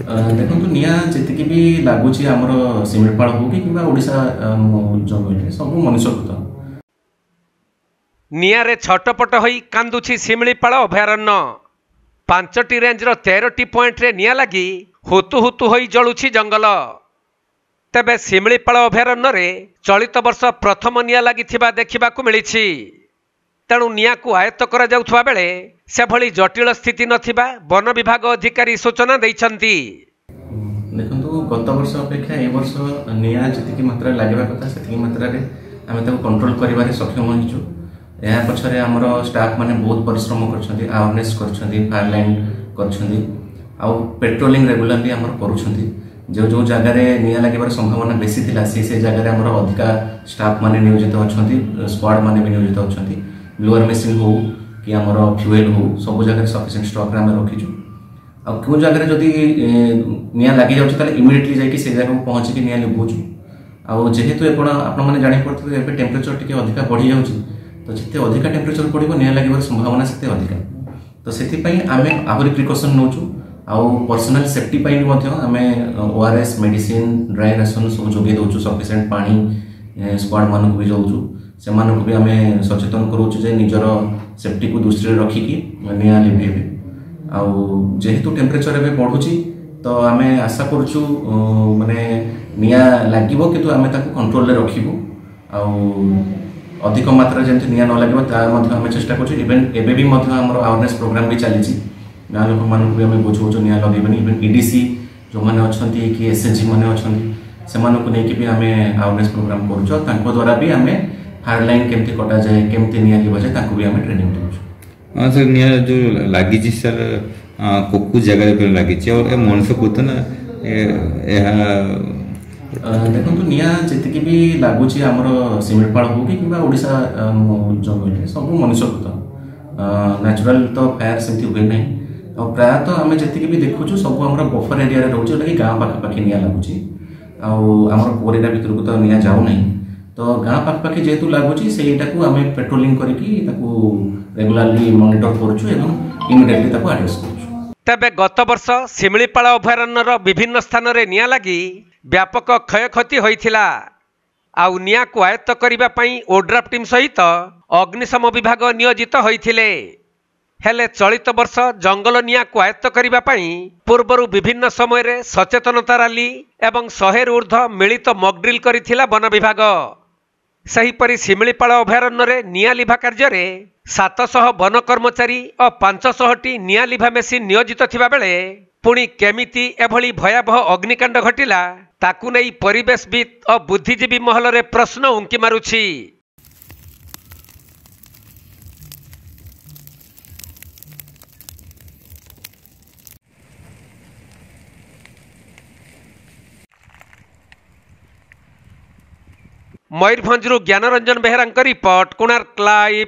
देखो निआ जी भी लगुच आमर सिमिलपाल हो कि ओडिशा जंगल सब मनुष्यकृत निआरे छटपट होई कांदुछि शिमिलीपाल अभयारण्य 5टी रेंजर 13टी पॉइंट रे निआ लगी हुतु हुतु होई जलुछि जंगल। तेबे शिमिलीपाल अभयारण्य रे चलित वर्ष प्रथम निआ लागिथिबा देखिबाकू मिलिछि। तेणु निआ को आयत्त करा जाउथबा बेले से भली जटिल स्थिति नथिबा वन विभाग अधिकारी सूचना दैछन्ति। देखो गत वर्ष अपेक्षा ए वर्ष निआ जी मात्रा लगे कथा से मात्रा आम कंट्रोल कर सक्षम होइछु। या पछरे हमर स्टाफ माने बहुत परिश्रम करछन्ती, अवेयरनेस करछन्ती, फायर लाइन करछन्ती आ पेट्रोलिंग रेगुलरली हमर करूछन्ती। जो जो जगह रे निया लागिबार संभावना बेसी थिला से जगह रे हमर अधिका स्टाफ माने नियोजित अछन्ती, स्क्वाड माने भी नियोजित अछन्ती। ब्लोअर मशीन हो कि हमर फ्यूएल हो सब जगह सफिशिएंट स्टॉक रे हम रखिछु। आ को जगह रे जदी निया लागि जाउछ ताले इमीडिएटली जाई कि से जगह को पहुंची कि निया लिबुछु। आ जेहेतु आपण माने जानि पड़थि एबे टेम्परेचर टिके अधिका बढ़ी जाउछ तो जिते अधिका टेम्परेचर पड़ो निआ लगे संभावना से अधिका। तो से आम आहरी प्रिकसन नौचु आउ पर्सनल सेफ्टी आम ओआरएस मेडिसिन ड्राई राशन सब जोगे दौचु। सफिशिएंट पानी स्क्वाड मानक भी जाऊँ से भी आम सचेतन करोचु जे निजर सेफ्टी को दृष्टि रखिकी निआ लिभेबे। जेहेतु टेम्परेचर एवं बढ़ुची तो आम आशा करुचु माने निआ लागिबो किंतु आम कंट्रोल रे रखिबु। अधिक मात्रा जमी निआ न लगे चेष्टा कर अवेयरनेस प्रोग्राम भी चली गाँ लोक मान भी आम बुझाऊ निआ लगे। इवेन ईडीसी जो मैंने अच्छा कि एसएचजी मैंने अच्छा से भी आम अवेयरनेस प्रोग्राम कर द्वारा भी आम फायर लाइन केमती कटा जाए केमती निआ लिया जाए भी आम ट्रेनिंग दूँ। हाँ सर निआ जो लगी सर को जगह लगी और मनुष्य को तो ना देखो निआ जी भी लगुच आमर सिमिलपाल हो कि ओडिशा जंगल सब मनुष्यकृत नेचुरल तो फायर सेमती हुए ना। प्रायतः आम जी भी देखु सब आम बफर एरिया रोचे जोटा कि गाँ पाखापाखि निआ लगुच आमर कोर एरिया भितर को तो निआ जाऊ ना। तो गाँ पाखापाखि जेहेतु लगुच से आम पेट्रोलिंग करके रेगुलारली मॉनिटर करुचु एवं इमिडिएटली एड्रेस करुचु। तेबे गत वर्ष शिमिलीपाल अभयारण्यर विभिन्न स्थान रे निआ लगी व्यापक क्षयक्षति होइथिला। आउ निआ को आयत्त करिबा पई ओड्राफ टीम सहित अग्निशम विभाग नियोजित होइथिले। हेले चलित वर्ष जंगल निआ को आयत्त करिबा पई पूर्वरु विभिन्न समय रे सचेतनता रैली एवं 100 ऊर्ध्व मिलित मॉकड्रिल करिथिला वन विभाग। सहीपरि शिमिलीपाल अभयारण्य रे निआ लिभा कार्य रे 700 वन कर्मचारी और 500टी निआ लिभा मेसिन नियोजित थिबा बेले पुणी केमिति एभली भयावह अग्निकांड घटिला ताकू नहीं परिवेशविद और बुद्धिजीवी महल रे प्रश्न उंकी मारुछि। मयूरभंजरू ज्ञानरंजन बेहरा रिपोर्ट, कोणार्क लाइव।